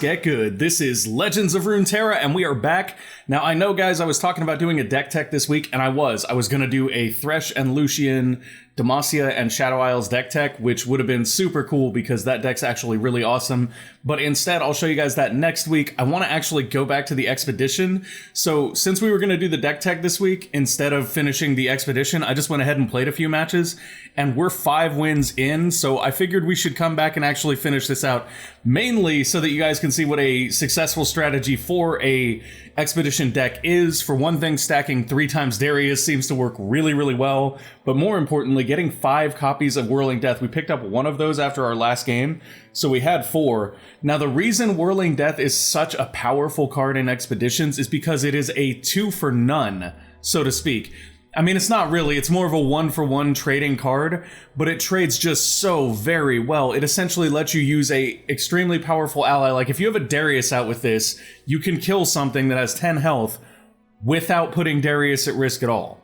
get good. This is Legends of Runeterra, and we are back. Now, I know, guys, I was talking about doing a deck tech this week, and I was going to do a Thresh and Lucian, Demacia, and Shadow Isles deck tech, which would have been super cool because that deck's actually really awesome. But instead, I'll show you guys that next week. I want to actually go back to the expedition. So since we were going to do the deck tech this week, instead of finishing the expedition, I just went ahead and played a few matches, and we're 5 wins in. So I figured we should come back and actually finish this out, mainly so that you guys can see what a successful strategy for a expedition deck is. For one thing, stacking 3 times Darius seems to work really, really well. But more importantly, getting 5 copies of Whirling Death. We picked up 1 of those after our last game, so we had 4. Now, the reason Whirling Death is such a powerful card in expeditions is because it is a 2 for none, so to speak. I mean, it's not really, it's more of a 1-for-1 trading card, but it trades just so very well. It essentially lets you use a extremely powerful ally. Like, if you have a Darius out with this, you can kill something that has 10 health without putting Darius at risk at all,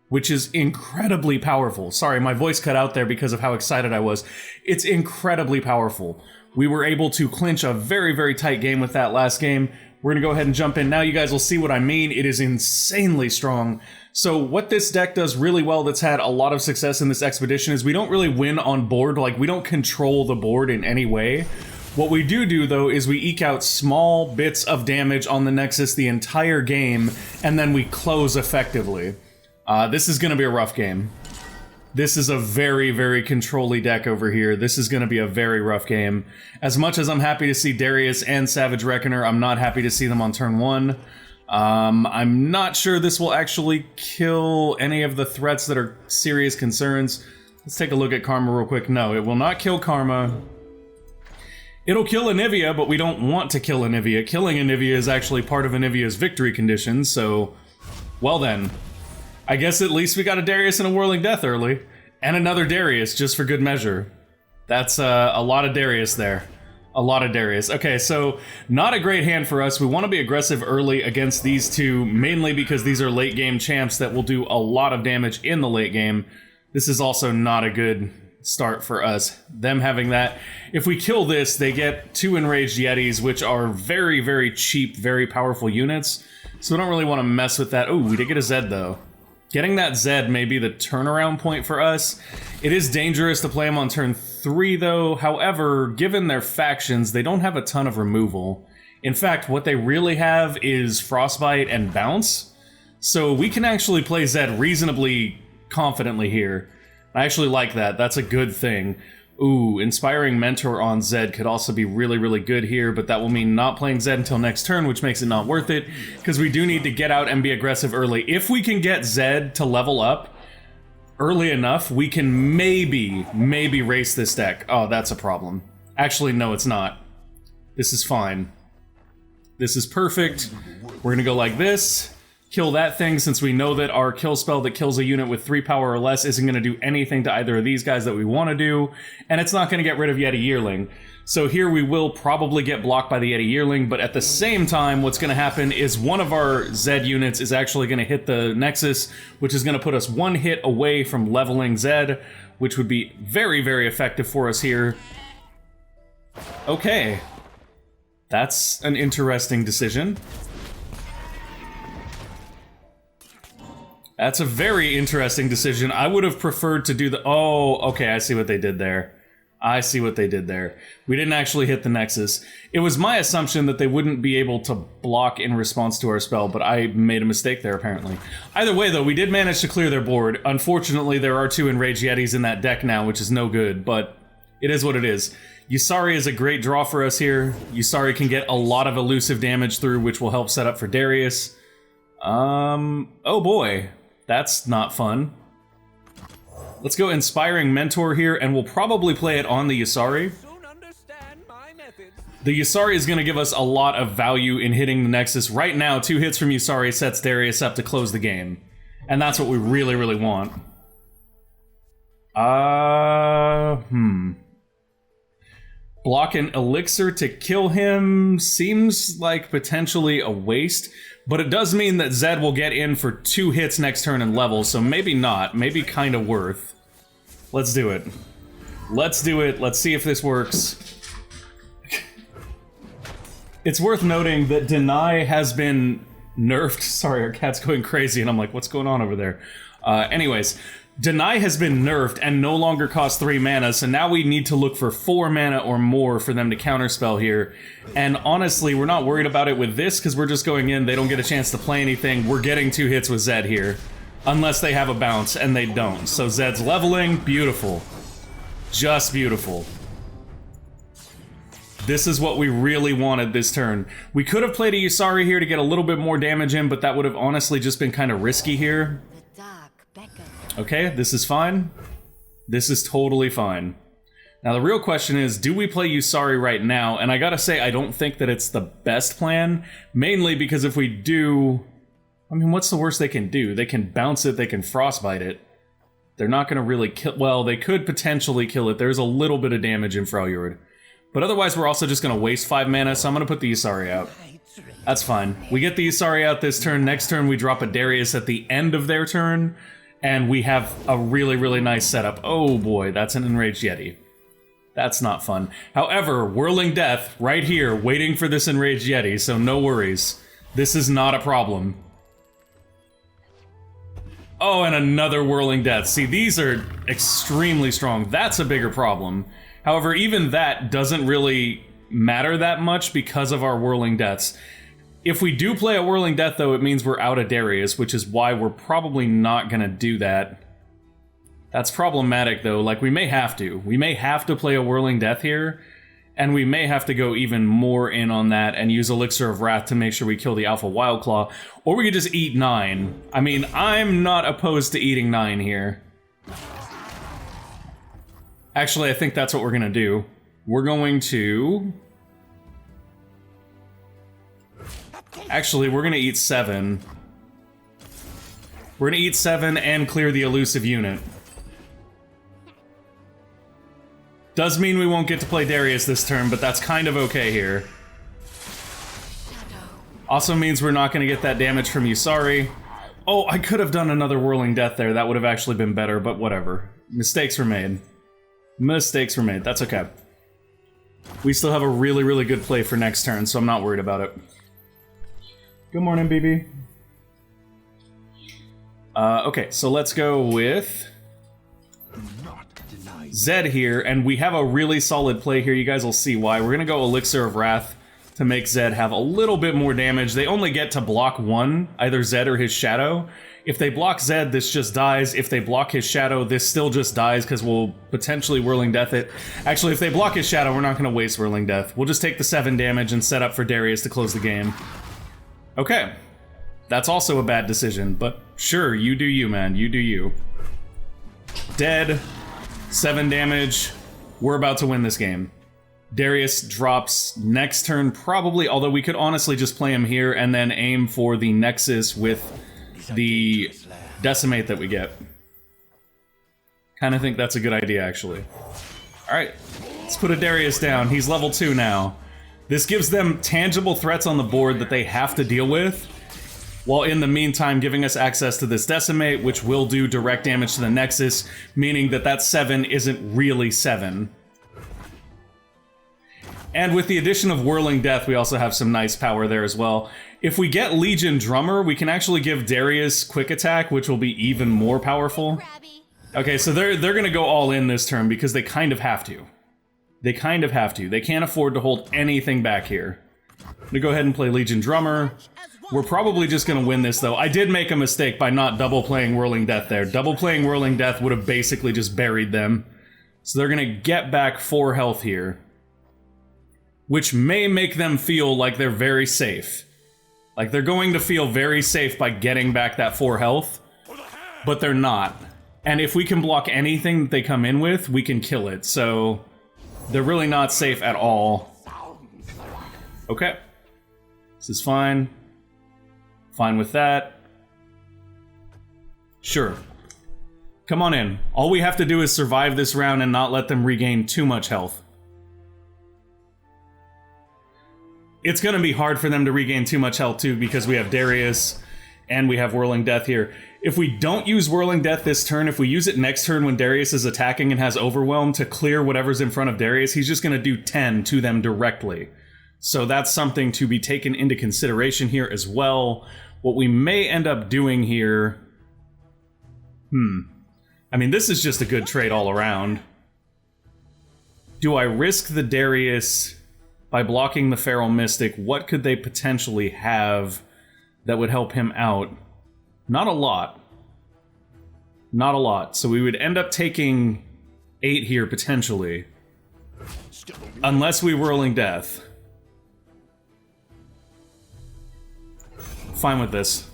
which is incredibly powerful. Sorry, my voice cut out there because of how excited I was. It's incredibly powerful. We were able to clinch a very, very tight game with that last game. We're going to go ahead and jump in now. You guys will see what I mean. It is insanely strong. So what this deck does really well that's had a lot of success in this expedition is we don't really win on board. Like, we don't control the board in any way. What we do, though, is we eke out small bits of damage on the Nexus the entire game, and then we close effectively. This is going to be a rough game. This is a very, very control-y deck over here. This is going to be a very rough game. As much as I'm happy to see Darius and Savage Reckoner, I'm not happy to see them on turn 1. I'm not sure this will actually kill any of the threats that are serious concerns. Let's take a look at Karma real quick. No, it will not kill Karma. It'll kill Anivia, but we don't want to kill Anivia. Killing Anivia is actually part of Anivia's victory condition, so... well then. I guess at least we got a Darius and a Whirling Death early. And another Darius, just for good measure. That's a lot of Darius there. A lot of Darius. Okay, so not a great hand for us. We want to be aggressive early against these two, mainly because these are late game champs that will do a lot of damage in the late game. This is also not a good start for us, them having that. If we kill this, they get 2 Enraged Yetis, which are very, very cheap, very powerful units. So we don't really want to mess with that. Oh, we did get a Zed, though. Getting that Zed may be the turnaround point for us. It is dangerous to play them on turn 3, though. However, given their factions, they don't have a ton of removal. In fact, what they really have is Frostbite and Bounce. So we can actually play Zed reasonably confidently here. I actually like that. That's a good thing. Ooh, Inspiring Mentor on Zed could also be really, really good here, but that will mean not playing Zed until next turn, which makes it not worth it, because we do need to get out and be aggressive early. If we can get Zed to level up early enough, we can maybe race this deck. Oh, that's a problem. Actually, no, it's not. This is fine. This is perfect. We're gonna go like this. Kill that thing, since we know that our kill spell that kills a unit with 3 power or less isn't going to do anything to either of these guys that we want to do, and it's not going to get rid of Yeti Yearling. So here we will probably get blocked by the Yeti Yearling, but at the same time, what's going to happen is one of our Zed units is actually going to hit the Nexus, which is going to put us 1 hit away from leveling Zed, which would be very, very effective for us here. Okay. That's an interesting decision. That's a very interesting decision. I would have preferred to do the... oh, okay, I see what they did there. I see what they did there. We didn't actually hit the Nexus. It was my assumption that they wouldn't be able to block in response to our spell, but I made a mistake there, apparently. Either way, though, we did manage to clear their board. Unfortunately, there are 2 Enraged Yetis in that deck now, which is no good, but it is what it is. Yusari is a great draw for us here. Yusari can get a lot of elusive damage through, which will help set up for Darius. Oh boy. That's not fun. Let's go Inspiring Mentor here, and we'll probably play it on the Yusari. The Yusari is going to give us a lot of value in hitting the Nexus. Right now, 2 hits from Yusari sets Darius up to close the game. And that's what we really, really want. Block an Elixir to kill him seems like potentially a waste. But it does mean that Zed will get in for 2 hits next turn and level, so maybe not. Maybe kind of worth. Let's do it. Let's do it. Let's see if this works. It's worth noting that Deny has been nerfed. Sorry, our cat's going crazy, and I'm like, what's going on over there? Anyways, Deny has been nerfed and no longer costs 3 mana, so now we need to look for 4 mana or more for them to counterspell here. And honestly, we're not worried about it with this, because we're just going in, they don't get a chance to play anything. We're getting 2 hits with Zed here. Unless they have a bounce, and they don't. So Zed's leveling, beautiful. Just beautiful. This is what we really wanted this turn. We could have played a Yusari here to get a little bit more damage in, but that would have honestly just been kind of risky here. Okay, this is fine. This is totally fine. Now the real question is, do we play Yusari right now? And I gotta say, I don't think that it's the best plan. Mainly because if we do... I mean, what's the worst they can do? They can bounce it, they can frostbite it. They're not gonna really kill... Well, they could potentially kill it. There's a little bit of damage in Freljord. But otherwise, we're also just gonna waste 5 mana, so I'm gonna put the Yusari out. That's fine. We get the Yusari out this turn. Next turn, we drop a Darius at the end of their turn. And we have a really, really nice setup. Oh boy, that's an Enraged Yeti. That's not fun. However, Whirling Death, right here, waiting for this Enraged Yeti, so no worries. This is not a problem. Oh, and another Whirling Death. See, these are extremely strong. That's a bigger problem. However, even that doesn't really matter that much because of our Whirling Deaths. If we do play a Whirling Death, though, it means we're out of Darius, which is why we're probably not going to do that. That's problematic, though. Like, we may have to. We may have to play a Whirling Death here, and we may have to go even more in on that and use Elixir of Wrath to make sure we kill the Alpha Wildclaw. Or we could just eat 9. I mean, I'm not opposed to eating 9 here. Actually, I think that's what we're going to do. We're going to... Actually, we're gonna eat 7. We're gonna eat 7 and clear the elusive unit. Does mean we won't get to play Darius this turn, but that's kind of okay here. Also means we're not gonna get that damage from Yusari. Oh, I could have done another Whirling Death there. That would have actually been better, but whatever. Mistakes were made. Mistakes were made. That's okay. We still have a really, really good play for next turn, so I'm not worried about it. Good morning, BB. Okay, so let's go with Zed here, and we have a really solid play here. You guys will see why. We're gonna go Elixir of Wrath to make Zed have a little bit more damage. They only get to block 1, either Zed or his Shadow. If they block Zed, this just dies. If they block his Shadow, this still just dies because we'll potentially Whirling Death it. Actually, if they block his Shadow, we're not gonna waste Whirling Death. We'll just take the 7 damage and set up for Darius to close the game. Okay, that's also a bad decision, but sure, you do you, man, you do you. Dead, 7 damage, we're about to win this game. Darius drops next turn probably, although we could honestly just play him here and then aim for the Nexus with the Decimate that we get. Kinda think that's a good idea, actually. Alright, let's put a Darius down, he's level 2 now. This gives them tangible threats on the board that they have to deal with, while in the meantime giving us access to this Decimate, which will do direct damage to the Nexus, meaning that that 7 isn't really 7. And with the addition of Whirling Death, we also have some nice power there as well. If we get Legion Drummer, we can actually give Darius Quick Attack, which will be even more powerful. Okay, so they're gonna go all in this turn because they kind of have to. They kind of have to. They can't afford to hold anything back here. I'm gonna go ahead and play Legion Drummer. We're probably just gonna win this, though. I did make a mistake by not double playing Whirling Death there. Double playing Whirling Death would have basically just buried them. So they're gonna get back 4 health here, which may make them feel like they're very safe. Like, they're going to feel very safe by getting back that 4 health, but they're not. And if we can block anything that they come in with, we can kill it, so they're really not safe at all. Okay. This is fine. Fine with that. Sure. Come on in. All we have to do is survive this round and not let them regain too much health. It's gonna be hard for them to regain too much health too, because we have Darius and we have Whirling Death here. If we don't use Whirling Death this turn, if we use it next turn when Darius is attacking and has Overwhelm to clear whatever's in front of Darius, he's just gonna do 10 to them directly. So that's something to be taken into consideration here as well. What we may end up doing here... I mean, this is just a good trade all around. Do I risk the Darius by blocking the Feral Mystic? What could they potentially have that would help him out? Not a lot. Not a lot. So we would end up taking 8 here, potentially. Unless we Whirling Death. Fine with this.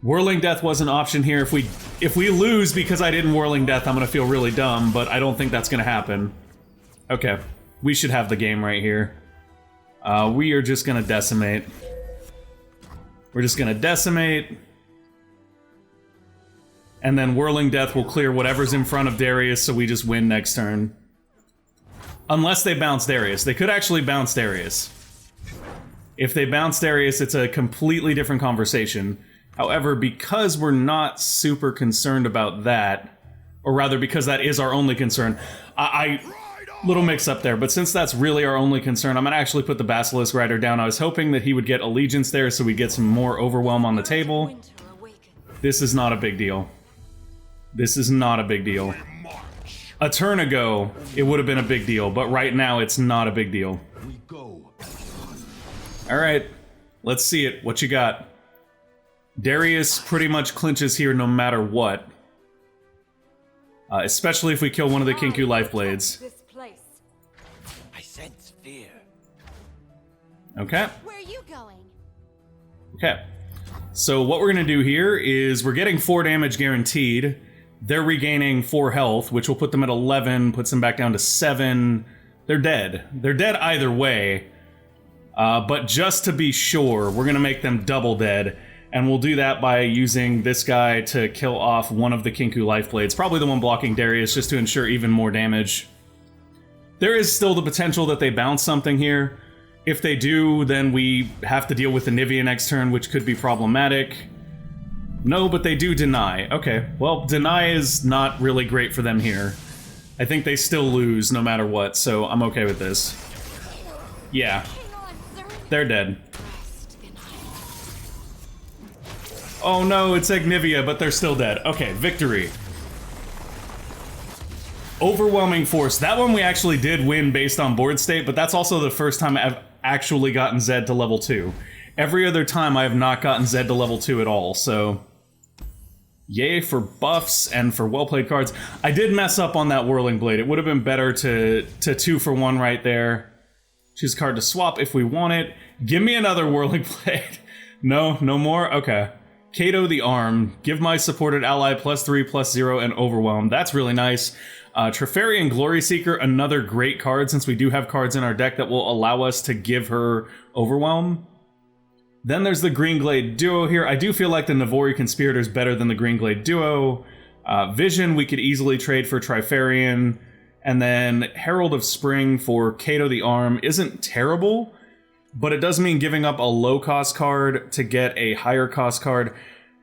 Whirling Death was an option here. If we lose because I didn't Whirling Death, I'm going to feel really dumb, but I don't think that's going to happen. Okay. We should have the game right here. We are just going to decimate. We're just going to decimate. And then Whirling Death will clear whatever's in front of Darius, so we just win next turn. Unless they bounce Darius. They could actually bounce Darius. If they bounce Darius, it's a completely different conversation. However, because we're not super concerned about that, or rather because that is our only concern, little mix up there, but since that's really our only concern, I'm going to actually put the Basilisk Rider down. I was hoping that he would get Allegiance there so we get some more Overwhelm on the table. This is not a big deal. This is not a big deal. A turn ago, it would have been a big deal, but right now it's not a big deal. Alright, let's see it. What you got? Darius pretty much clinches here no matter what. Especially if we kill one of the Kinku Lifeblades. I sense fear. Okay. Where are you going? Okay. So what we're going to do here is we're getting 4 damage guaranteed. They're regaining 4 health, which will put them at 11, puts them back down to 7. They're dead. They're dead either way. But just to be sure, we're going to make them double dead. And we'll do that by using this guy to kill off one of the Kinku Lifeblades. Probably the one blocking Darius, just to ensure even more damage. There is still the potential that they bounce something here. If they do, then we have to deal with the Nivea next turn, which could be problematic. No, but they do deny. Okay, well, deny is not really great for them here. I think they still lose no matter what, so I'm okay with this. Yeah. They're dead. Oh no, it's Nivea, but they're still dead. Okay, victory. Overwhelming Force. That one we actually did win based on board state, but that's also the first time I've actually gotten Zed to level 2. Every other time I have not gotten Zed to level 2 at all, so... Yay for buffs and for well-played cards. I did mess up on that Whirling Blade. It would have been better to 2 for 1 right there. Choose a card to swap if we want it. Give me another Whirling Blade. No? No more? Okay. Kato the Arm. Give my supported ally +3/+0 and Overwhelm. That's really nice. Treferian Glory Seeker, another great card since we do have cards in our deck that will allow us to give her Overwhelm. Then there's the Green Glade Duo here. I do feel like the Navori Conspirator is better than the Green Glade Duo. Vision we could easily trade for Trifarian. And then Herald of Spring for Kato the Arm isn't terrible, but it does mean giving up a low-cost card to get a higher-cost card.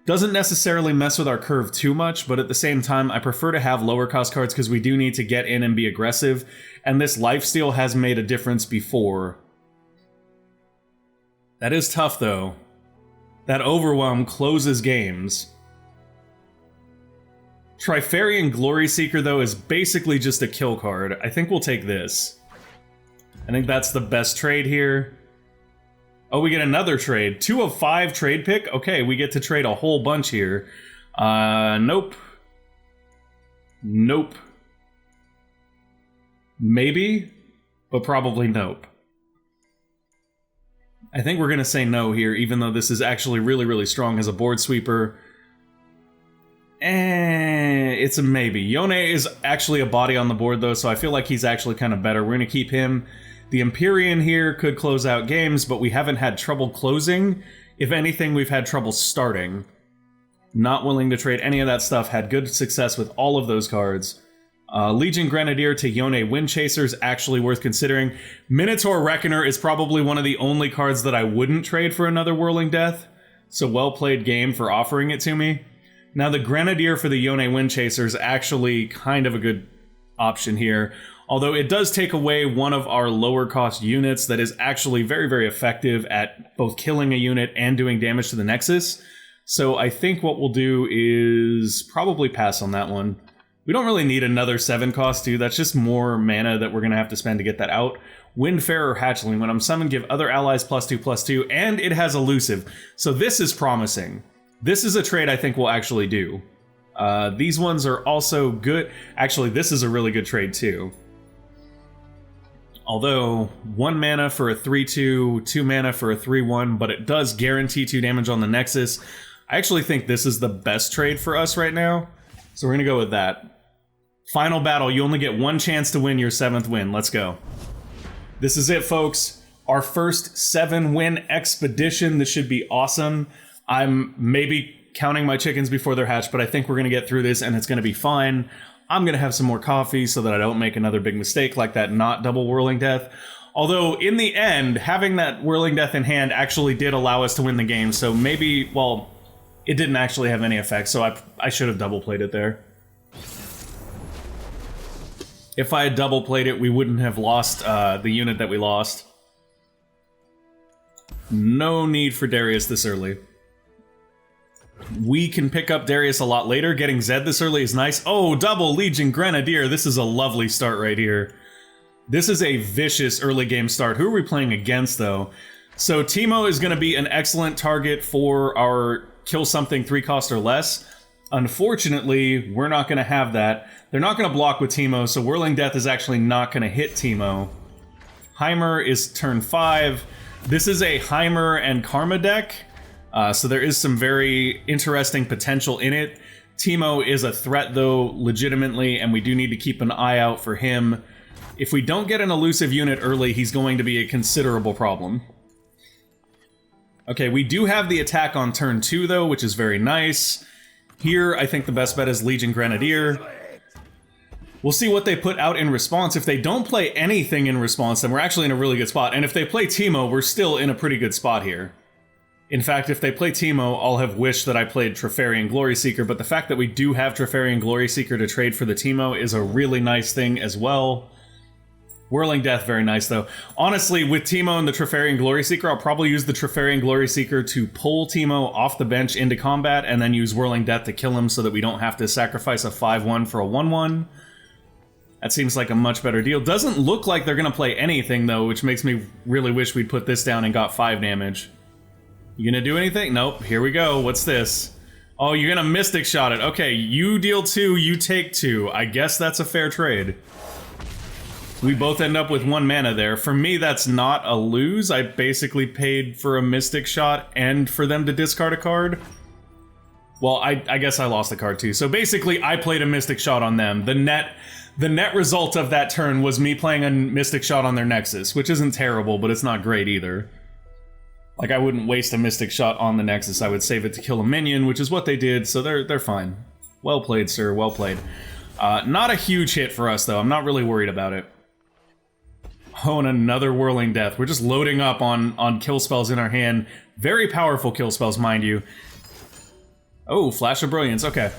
Doesn't necessarily mess with our curve too much, but at the same time, I prefer to have lower-cost cards because we do need to get in and be aggressive, and this lifesteal has made a difference before. That is tough, though. That Overwhelm closes games. Trifarian Glory Seeker, though, is basically just a kill card. I think we'll take this. I think that's the best trade here. Oh, we get another trade. 2 of 5 trade pick? Okay, we get to trade a whole bunch here. Nope. Nope. Maybe, but probably nope. I think we're going to say no here, even though this is actually really, really strong as a board sweeper. It's a maybe. Yone is actually a body on the board, though, so I feel like he's actually kind of better. We're going to keep him. The Empyrean here could close out games, but we haven't had trouble closing. If anything, we've had trouble starting. Not willing to trade any of that stuff. Had good success with all of those cards. Legion Grenadier to Yone Windchaser is actually worth considering. Minotaur Reckoner is probably one of the only cards that I wouldn't trade for another Whirling Death. So well played game for offering it to me. Now the Grenadier for the Yone Windchaser is actually kind of a good option here. Although it does take away one of our lower cost units that is actually very, very effective at both killing a unit and doing damage to the Nexus. So I think what we'll do is probably pass on that one. We don't really need another 7 cost too. That's just more mana that we're going to have to spend to get that out. Windfarer Hatchling. When I'm summoned, give other allies +2/+2, and it has elusive. So this is promising. This is a trade I think we'll actually do. These ones are also good. Actually, this is a really good trade too. Although, 1 mana for a 3/2, 2 mana for a 3/1, but it does guarantee 2 damage on the Nexus. I actually think this is the best trade for us right now. So we're going to go with that. Final battle, you only get 1 chance to win your 7th win. Let's go. This is it, folks. Our first 7-win expedition. This should be awesome. I'm maybe counting my chickens before they're hatched, but I think we're going to get through this and it's going to be fine. I'm going to have some more coffee so that I don't make another big mistake like that not double Whirling Death. Although, in the end, having that Whirling Death in hand actually did allow us to win the game, so maybe, well, it didn't actually have any effect, so I should have double played it there. If I had double played it, we wouldn't have lost the unit that we lost. No need for Darius this early. We can pick up Darius a lot later. Getting Zed this early is nice. Oh, double Legion Grenadier. This is a lovely start right here. This is a vicious early game start. Who are we playing against, though? So Teemo is going to be an excellent target for our kill something 3 cost or less. Unfortunately, we're not going to have that. They're not going to block with Teemo, so Whirling Death is actually not going to hit Teemo. Heimer is turn 5. This is a Heimer and Karma deck. So there is some very interesting potential in it. Teemo is a threat, though, legitimately, and we do need to keep an eye out for him. If we don't get an elusive unit early, he's going to be a considerable problem. Okay, we do have the attack on turn 2, though, which is very nice. Here, I think the best bet is Legion Grenadier. We'll see what they put out in response. If they don't play anything in response, then we're actually in a really good spot. And if they play Teemo, we're still in a pretty good spot here. In fact, if they play Teemo, I'll have wished that I played Treferian Gloryseeker, but the fact that we do have Treferian Gloryseeker to trade for the Teemo is a really nice thing as well. Whirling Death, very nice though. Honestly, with Teemo and the Treferian Gloryseeker, I'll probably use the Treferian Gloryseeker to pull Teemo off the bench into combat, and then use Whirling Death to kill him so that we don't have to sacrifice a 5/1 for a 1/1. That seems like a much better deal. Doesn't look like they're going to play anything though, which makes me really wish we'd put this down and got 5 damage. You gonna do anything? Nope, here we go. What's this? Oh, you're gonna Mystic Shot it. Okay, you deal 2, you take 2. I guess that's a fair trade. We both end up with 1 mana there. For me, that's not a lose. I basically paid for a Mystic Shot and for them to discard a card. Well, I guess I lost the card too. So basically, I played a Mystic Shot on them. The net result of that turn was me playing a Mystic Shot on their Nexus, which isn't terrible, but it's not great either. Like, I wouldn't waste a Mystic Shot on the Nexus. I would save it to kill a minion, which is what they did, so they're fine. Well played, sir. Well played. Not a huge hit for us, though. I'm not really worried about it. Oh, and another Whirling Death. We're just loading up on kill spells in our hand. Very powerful kill spells, mind you. Oh, Flash of Brilliance. Okay.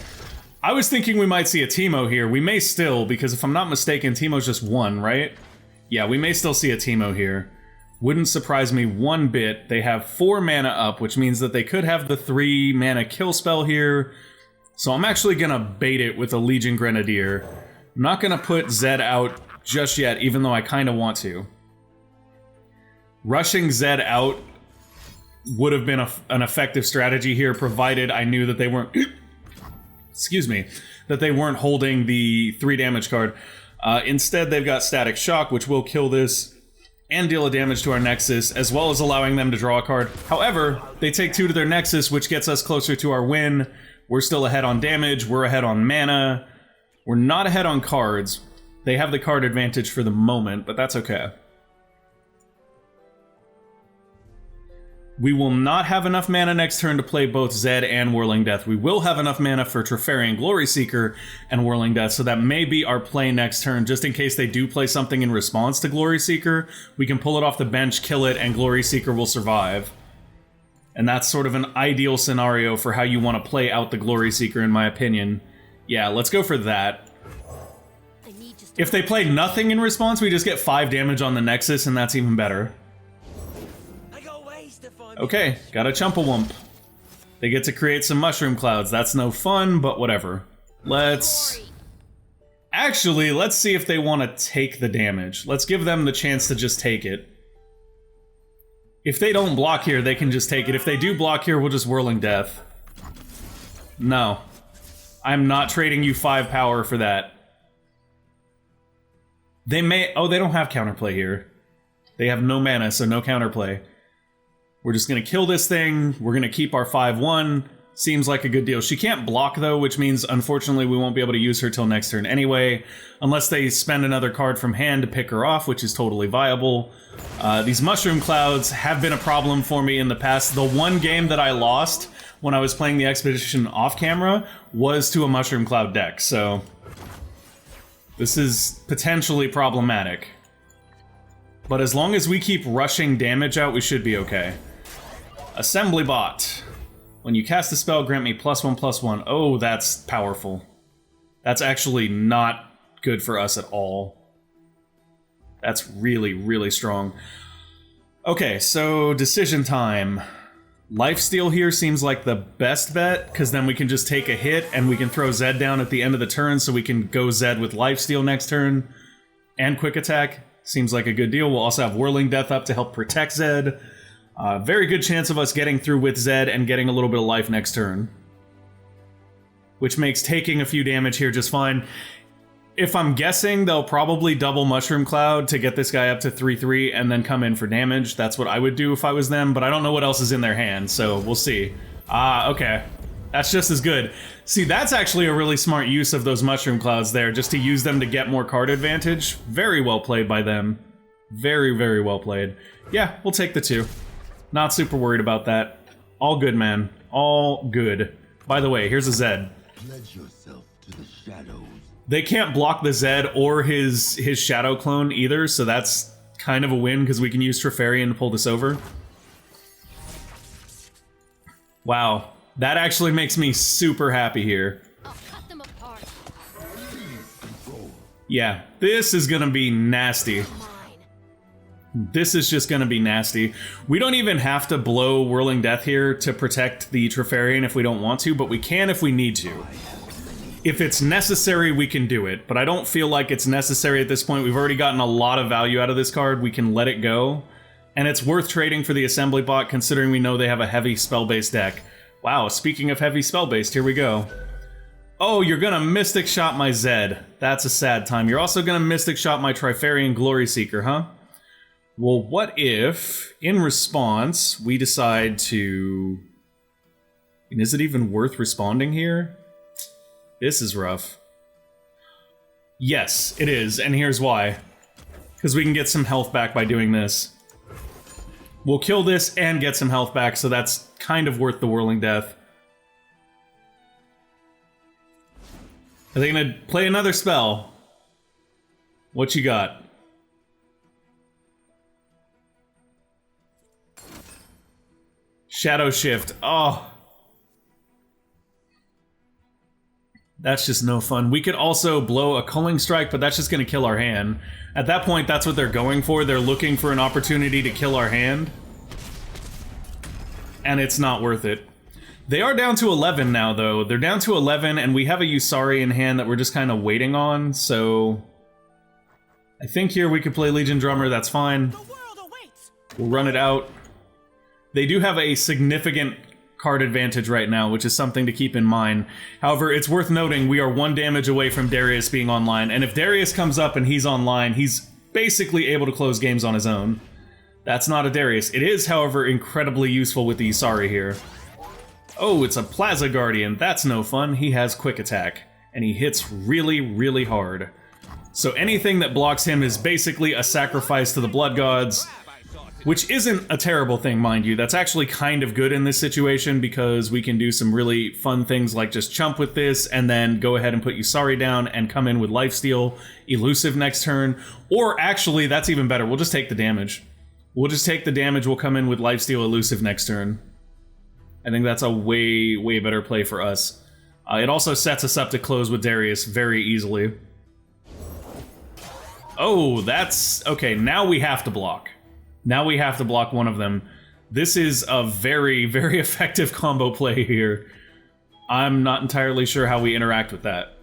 I was thinking we might see a Teemo here. We may still, because if I'm not mistaken, Teemo's just 1, right? Yeah, we may still see a Teemo here. Wouldn't surprise me one bit. They have 4 mana up, which means that they could have the 3 mana kill spell here. So I'm actually gonna bait it with a Legion Grenadier. I'm not gonna put Zed out just yet, even though I kinda want to. Rushing Zed out would have been an effective strategy here, provided I knew that they weren't... excuse me. That they weren't holding the 3 damage card. Instead, they've got Static Shock, which will kill this and deal a damage to our Nexus, as well as allowing them to draw a card. However, they take 2 to their Nexus, which gets us closer to our win. We're still ahead on damage, we're ahead on mana. We're not ahead on cards. They have the card advantage for the moment, but that's okay. We will not have enough mana next turn to play both Zed and Whirling Death. We will have enough mana for Treferian Gloryseeker and Whirling Death, so that may be our play next turn, just in case they do play something in response to Gloryseeker. We can pull it off the bench, kill it, and Gloryseeker will survive. And that's sort of an ideal scenario for how you want to play out the Gloryseeker, in my opinion. Yeah, let's go for that. If they play nothing in response, we just get 5 damage on the Nexus, and that's even better. I got ways to find Okay, got a Chumpawump. They get to create some mushroom clouds. That's no fun, but whatever. Let's... Actually, let's see if they want to take the damage. Let's give them the chance to just take it. If they don't block here, they can just take it. If they do block here, we'll just Whirling Death. No. I'm not trading you 5 power for that. They may... Oh, they don't have counterplay here. They have no mana, so no counterplay. We're just gonna kill this thing. We're gonna keep our 5/1. Seems like a good deal. She can't block, though, which means, unfortunately, we won't be able to use her till next turn anyway, unless they spend another card from hand to pick her off, which is totally viable. These mushroom clouds have been a problem for me in the past. The one game that I lost when I was playing the Expedition off-camera was to a mushroom cloud deck, so... This is potentially problematic. But as long as we keep rushing damage out, we should be okay. Assembly Bot. When you cast a spell, grant me +1/+1. Oh, that's powerful. That's actually not good for us at all. That's really, really strong. Okay, so decision time. Lifesteal here seems like the best bet, because then we can just take a hit and we can throw Zed down at the end of the turn so we can go Zed with Lifesteal next turn. And Quick Attack seems like a good deal. We'll also have Whirling Death up to help protect Zed. Very good chance of us getting through with Zed and getting a little bit of life next turn. Which makes taking a few damage here just fine. If I'm guessing, they'll probably double Mushroom Cloud to get this guy up to 3/3 and then come in for damage. That's what I would do if I was them, but I don't know what else is in their hand, so we'll see. Okay. That's just as good. See, that's actually a really smart use of those Mushroom Clouds there, just to use them to get more card advantage. Very well played by them. Very, very well played. Yeah, we'll take the 2. Not super worried about that. All good, man. All good. By the way, here's a Zed. Pledge yourself to the shadows. They can't block the Zed or his Shadow Clone either, so that's kind of a win, because we can use Trefarian to pull this over. Wow. That actually makes me super happy here. I'll cut them apart. Yeah, this is gonna be nasty. This is just gonna be nasty. We don't even have to blow Whirling Death here to protect the Trefarian if we don't want to, but we can if we need to. If it's necessary, we can do it, but I don't feel like it's necessary at this point. We've already gotten a lot of value out of this card. We can let it go. And it's worth trading for the Assembly Bot, considering we know they have a heavy spell-based deck. Wow, speaking of heavy spell-based, here we go. Oh, you're gonna Mystic Shot my Zed. That's a sad time. You're also gonna Mystic Shot my Trifarian Glory Seeker, huh? Well, what if, in response, we decide to... And is it even worth responding here? This is rough. Yes, it is, and here's why. Because we can get some health back by doing this. We'll kill this and get some health back, so that's kind of worth the Whirling Death. Are they gonna play another spell? What you got? Shadow Shift. Oh. That's just no fun. We could also blow a Culling Strike, but that's just going to kill our hand. At that point, that's what they're going for. They're looking for an opportunity to kill our hand. And it's not worth it. They are down to 11 now, though. They're down to 11, and we have a Usari in hand that we're just kind of waiting on, so... I think here we could play Legion Drummer, that's fine. We'll run it out. They do have a significant card advantage right now, which is something to keep in mind. However, it's worth noting we are 1 damage away from Darius being online, and if Darius comes up and he's online, he's basically able to close games on his own. That's not a Darius. It is, however, incredibly useful with the Usari here. Oh, it's a Plaza Guardian. That's no fun. He has Quick Attack, and he hits really, really hard. So anything that blocks him is basically a sacrifice to the Blood Gods, which isn't a terrible thing, mind you. That's actually kind of good in this situation because we can do some really fun things like just chump with this and then go ahead and put Usari down and come in with Lifesteal, Elusive next turn. Or actually, that's even better. We'll just take the damage. We'll just take the damage. We'll come in with Lifesteal, Elusive next turn. I think that's a way, way better play for us. It also sets us up to close with Darius very easily. Oh, that's... Okay, now we have to block. Now we have to block one of them. This is a very, very effective combo play here. I'm not entirely sure how we interact with that.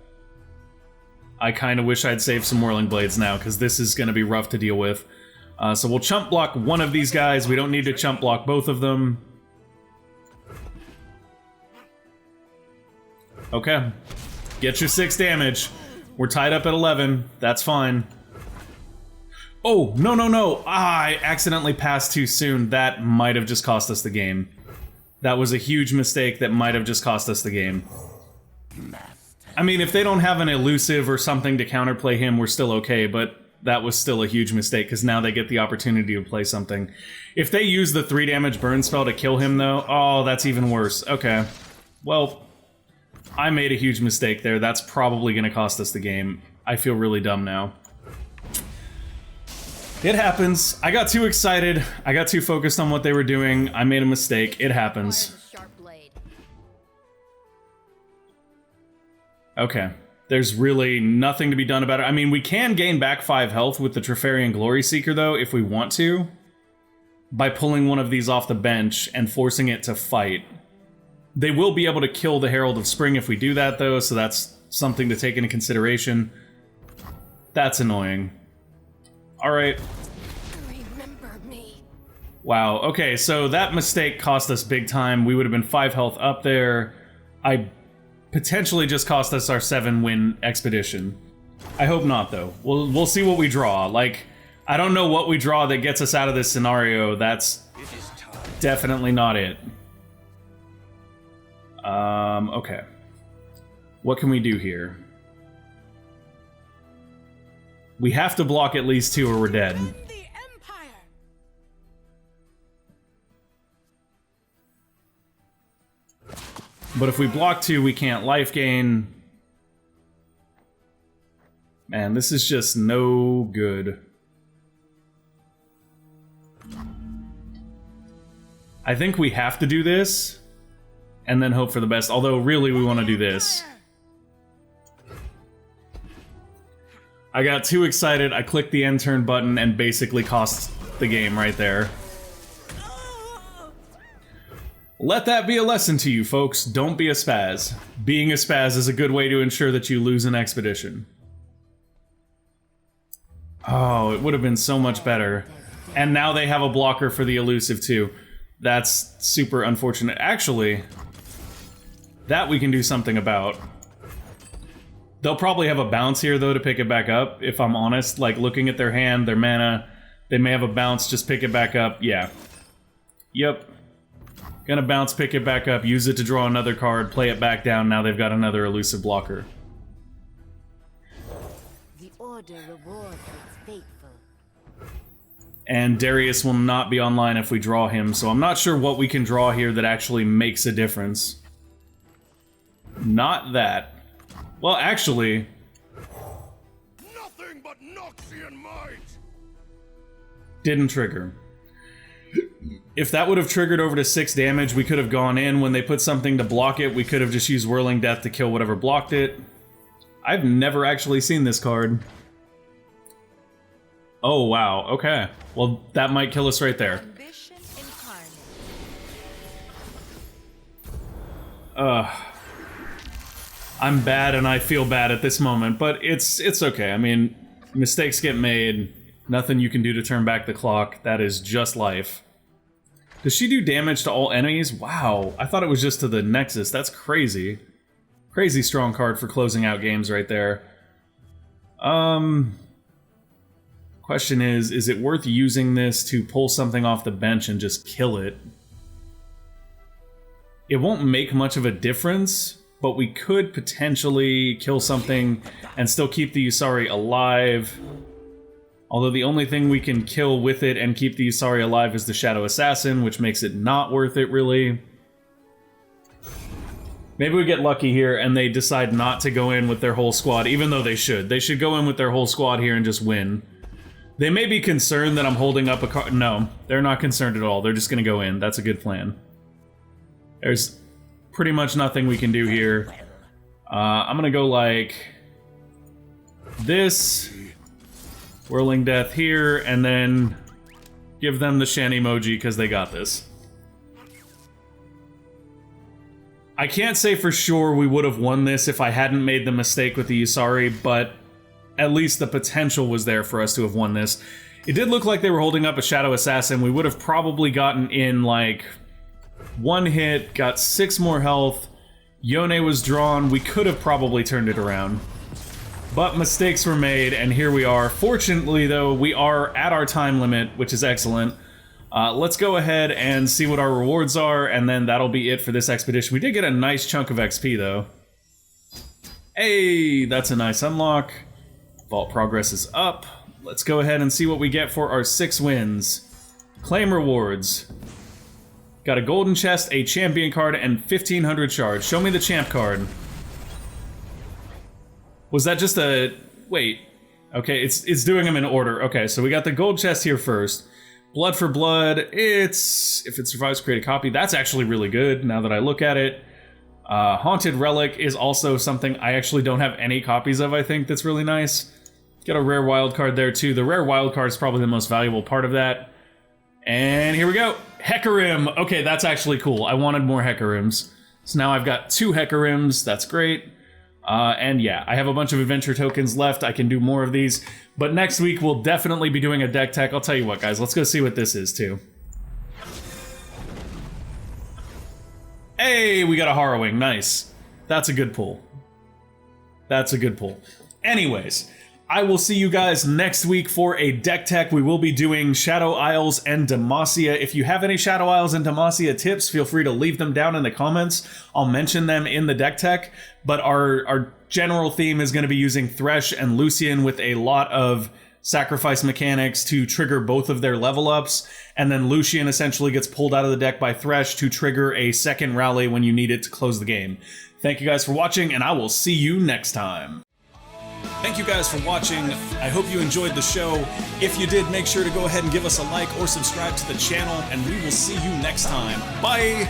I kind of wish I'd saved some Whirling Blades now, because this is going to be rough to deal with. So we'll chump block one of these guys. We don't need to chump block both of them. Okay. Get your 6 damage. We're tied up at 11. That's fine. Oh, no, no, no. Ah, I accidentally passed too soon. That might have just cost us the game. That was a huge mistake that might have just cost us the game. I mean, if they don't have an elusive or something to counterplay him, we're still okay, but that was still a huge mistake, because now they get the opportunity to play something. If they use the 3 damage burn spell to kill him, though, oh, that's even worse. Okay. Well, I made a huge mistake there. That's probably going to cost us the game. I feel really dumb now. It happens. I got too excited. I got too focused on what they were doing. I made a mistake. It happens. Okay. There's really nothing to be done about it. I mean, we can gain back 5 health with the Treferian Glory Seeker, though, if we want to, by pulling one of these off the bench and forcing it to fight. They will be able to kill the Herald of Spring if we do that, though, so that's something to take into consideration. That's annoying. Alright. Remember me. Wow, okay, so that mistake cost us big time. We would have been 5 health up there. I potentially just cost us our 7-win expedition. I hope not, though. We'll see what we draw. Like, I don't know what we draw that gets us out of this scenario. That's definitely not it. Okay. What can we do here? We have to block at least 2 or we're dead. But if we block 2, we can't life gain. Man, this is just no good. I think we have to do this, and then hope for the best. Although, really, we want to do this. I got too excited, I clicked the end turn button, and basically cost the game right there. Let that be a lesson to you, folks. Don't be a spaz. Being a spaz is a good way to ensure that you lose an expedition. Oh, it would have been so much better. And now they have a blocker for the elusive, too. That's super unfortunate. Actually, that we can do something about. They'll probably have a bounce here, though, to pick it back up, if I'm honest. Like, looking at their hand, their mana, they may have a bounce, just pick it back up. Yeah. Yep. Gonna bounce, pick it back up, use it to draw another card, play it back down, now they've got another elusive blocker. The order rewards its faithful. And Darius will not be online if we draw him, so I'm not sure what we can draw here that actually makes a difference. Not that. Well, actually... Nothing but Noxian might! Didn't trigger. If that would have triggered over to 6 damage, we could have gone in. When they put something to block it, we could have just used Whirling Death to kill whatever blocked it. I've never actually seen this card. Oh, wow. Okay. Well, that might kill us right there. Ambition incarnate. I'm bad and I feel bad at this moment, but it's okay. I mean, mistakes get made. Nothing you can do to turn back the clock. That is just life. Does she do damage to all enemies? Wow, I thought it was just to the Nexus. That's crazy. Crazy strong card for closing out games right there. Question is it worth using this to pull something off the bench and just kill it? It won't make much of a difference, but we could potentially kill something and still keep the Usari alive. Although the only thing we can kill with it and keep the Usari alive is the Shadow Assassin, which makes it not worth it, really. Maybe we get lucky here and they decide not to go in with their whole squad, even though they should. They should go in with their whole squad here and just win. They may be concerned that I'm holding up a card. No, they're not concerned at all. They're just going to go in. That's a good plan. There's pretty much nothing we can do here. I'm going to go like this. Whirling Death here, and then give them the Shan emoji because they got this. I can't say for sure we would have won this if I hadn't made the mistake with the Yusari, but at least the potential was there for us to have won this. It did look like they were holding up a Shadow Assassin. We would have probably gotten in, like, 1 hit, got 6 more health. Yone was drawn. We could have probably turned it around. But mistakes were made, and here we are. Fortunately, though, we are at our time limit, which is excellent. Let's go ahead and see what our rewards are, and then that'll be it for this expedition. We did get a nice chunk of XP, though. Hey, that's a nice unlock. Vault progress is up. Let's go ahead and see what we get for our 6 wins. Claim rewards. Got a golden chest, a champion card, and 1,500 shards. Show me the champ card. Was that just a... Wait. Okay, it's doing them in order. Okay, so we got the gold chest here first. Blood for blood. It's... If it survives, create a copy. That's actually really good, now that I look at it. Haunted Relic is also something I actually don't have any copies of, I think, that's really nice. Got a rare wild card there, too. The rare wild card is probably the most valuable part of that. And here we go. Hecarim. Okay, that's actually cool. I wanted more Hecarims. So now I've got 2 Hecarims. That's great. And yeah, I have a bunch of adventure tokens left. I can do more of these. But next week, we'll definitely be doing a deck tech. I'll tell you what, guys. Let's go see what this is, too. Hey, we got a Harrowing. Nice. That's a good pull. That's a good pull. Anyways, I will see you guys next week for a deck tech. We will be doing Shadow Isles and Demacia. If you have any Shadow Isles and Demacia tips, feel free to leave them down in the comments. I'll mention them in the deck tech. But our general theme is going to be using Thresh and Lucian with a lot of sacrifice mechanics to trigger both of their level ups. And then Lucian essentially gets pulled out of the deck by Thresh to trigger a second rally when you need it to close the game. Thank you guys for watching, and I will see you next time. Thank you guys for watching. I hope you enjoyed the show. If you did, make sure to go ahead and give us a like or subscribe to the channel, and we will see you next time. Bye!